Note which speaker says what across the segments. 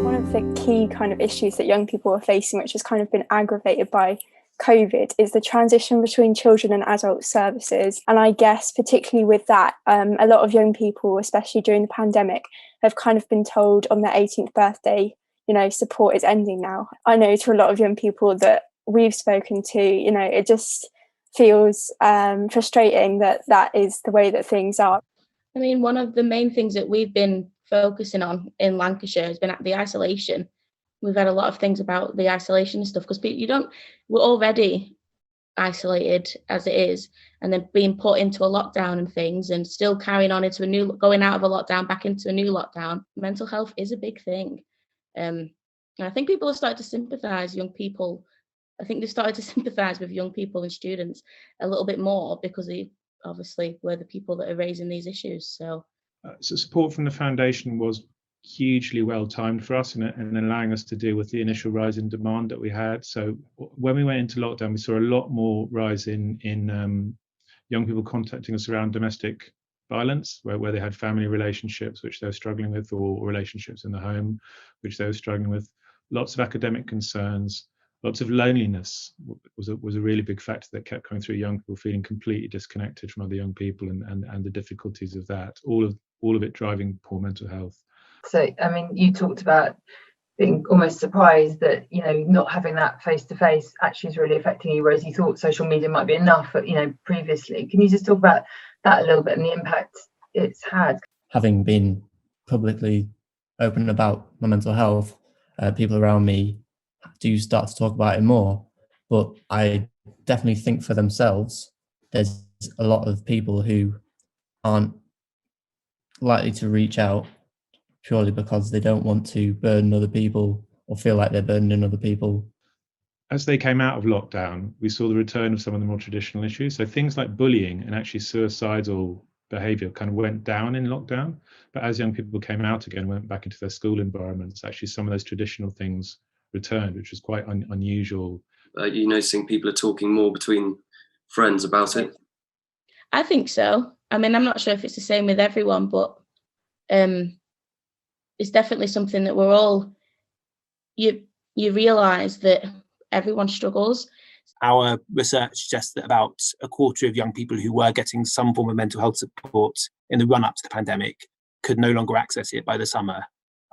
Speaker 1: One of the key kind of issues that young people are facing, which has kind of been aggravated by COVID, is the transition between children and adult services. And I guess particularly with that, a lot of young people, especially during the pandemic, have kind of been told on their 18th birthday, support is ending now. I know to a lot of young people that we've spoken to, it just feels frustrating that that is the way that things are.
Speaker 2: I mean, one of the main things that we've been focusing on in Lancashire has been at the isolation. We've had a lot of things about the isolation and stuff because we're already isolated as it is, and then being put into a lockdown and things, and still carrying on into going out of a lockdown back into a new lockdown. Mental health is a big thing, and I think people have started to sympathise. Young people, I think they've started to sympathise with young people and students a little bit more because they obviously were the people that are raising these issues. So
Speaker 3: support from the foundation was hugely well timed for us and allowing us to deal with the initial rise in demand that we had. So when we went into lockdown, we saw a lot more rise in young people contacting us around domestic violence, where they had family relationships which they were struggling with, or relationships in the home which they were struggling with. Lots of academic concerns, lots of loneliness was a really big factor that kept coming through. Young people feeling completely disconnected from other young people, and the difficulties of that. All of it driving poor mental health.
Speaker 4: So, I mean, you talked about being almost surprised that, not having that face-to-face actually is really affecting you, whereas you thought social media might be enough, previously. Can you just talk about that a little bit and the impact it's had?
Speaker 5: Having been publicly open about my mental health, people around me do start to talk about it more. But I definitely think for themselves, there's a lot of people who aren't likely to reach out purely because they don't want to burden other people or feel like they're burdening other people.
Speaker 3: As they came out of lockdown, we saw the return of some of the more traditional issues. So things like bullying and actually suicidal behaviour kind of went down in lockdown. But as young people came out again, went back into their school environments, actually some of those traditional things returned, which was quite unusual.
Speaker 6: You're noticing people are talking more between friends about it?
Speaker 2: I think so. I mean, I'm not sure if it's the same with everyone, but it's definitely something that we're all, you realise that everyone struggles.
Speaker 7: Our research suggests that about a quarter of young people who were getting some form of mental health support in the run-up to the pandemic could no longer access it by the summer.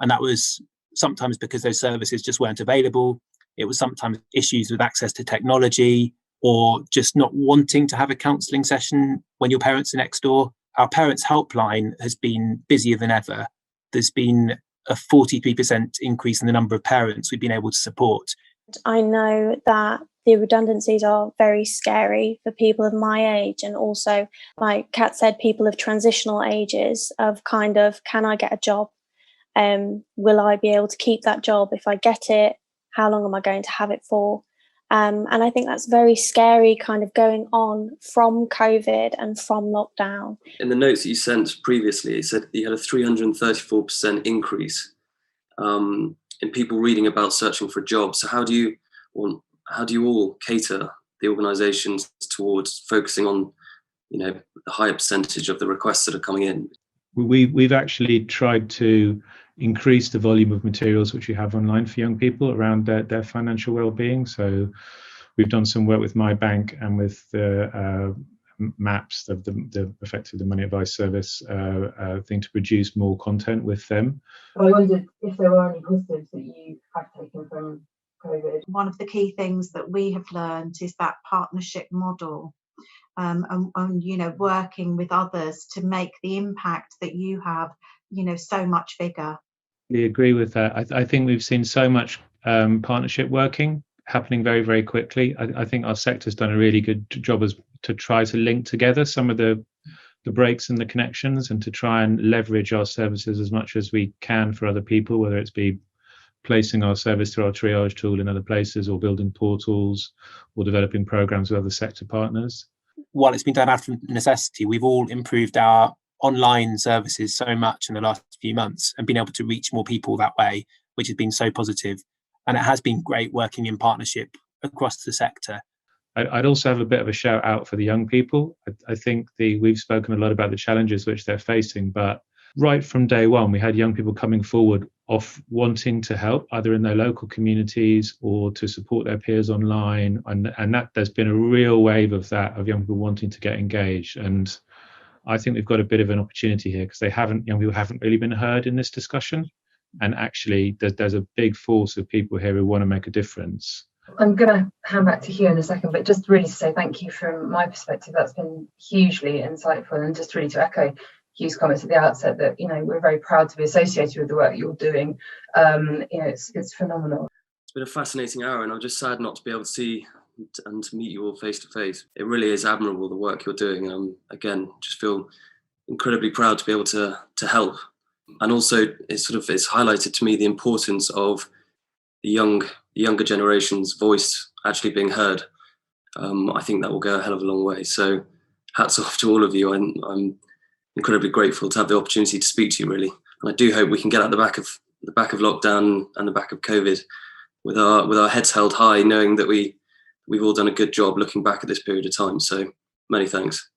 Speaker 7: And that was sometimes because those services just weren't available. It was sometimes issues with access to technology, or just not wanting to have a counselling session when your parents are next door. Our parents' helpline has been busier than ever. There's been a 43% increase in the number of parents we've been able to support.
Speaker 8: I know that the redundancies are very scary for people of my age, and also, like Kat said, people of transitional ages, of kind of, can I get a job? Will I be able to keep that job if I get it? How long am I going to have it for? And I think that's very scary kind of going on from COVID and from lockdown.
Speaker 6: In the notes that you sent previously, it said you had a 334% increase in people reading about searching for jobs. So how do you all cater the organisations towards focusing on, the higher percentage of the requests that are coming in?
Speaker 3: We've actually tried to increase the volume of materials which we have online for young people around their financial well-being. So we've done some work with My Bank and with the MAPS, the effectively the money advice service thing, to produce more content with them.
Speaker 4: I wondered if there were any positives that you have taken from COVID.
Speaker 9: One of the key things that we have learned is that partnership model, and working with others to make the impact that you have, so much bigger.
Speaker 3: I agree with that. I think we've seen so much partnership working happening very, very quickly. I think our sector's done a really good job as to try to link together some of the breaks and the connections, and to try and leverage our services as much as we can for other people, whether it's be placing our service through our triage tool in other places, or building portals, or developing programs with other sector partners.
Speaker 7: While it's been done out of necessity, we've all improved our online services so much in the last few months and been able to reach more people that way, which has been so positive. And it has been great working in partnership across the sector.
Speaker 3: I'd also have a bit of a shout out for the young people. I think we've spoken a lot about the challenges which they're facing, but right from day one, we had young people coming forward of wanting to help, either in their local communities or to support their peers online. And that there's been a real wave of that, of young people wanting to get engaged. And I think we've got a bit of an opportunity here because young people haven't really been heard in this discussion. And actually, there's a big force of people here who want to make a difference.
Speaker 4: I'm going to hand back to Hugh in a second, but just really to say thank you from my perspective. That's been hugely insightful, and just really to echo Hugh's comments at the outset that, you know, we're very proud to be associated with the work you're doing. You know, it's phenomenal.
Speaker 6: It's been a fascinating hour, and I'm just sad not to be able to see and to meet you all face to face. It really is admirable, the work you're doing. Again, just feel incredibly proud to be able to help. And also, it's highlighted to me the importance of the younger generation's voice actually being heard. I think that will go a hell of a long way. So hats off to all of you. I'm incredibly grateful to have the opportunity to speak to you, really. And I do hope we can get out the back of lockdown and the back of COVID with our heads held high, knowing that we've all done a good job looking back at this period of time. So many thanks.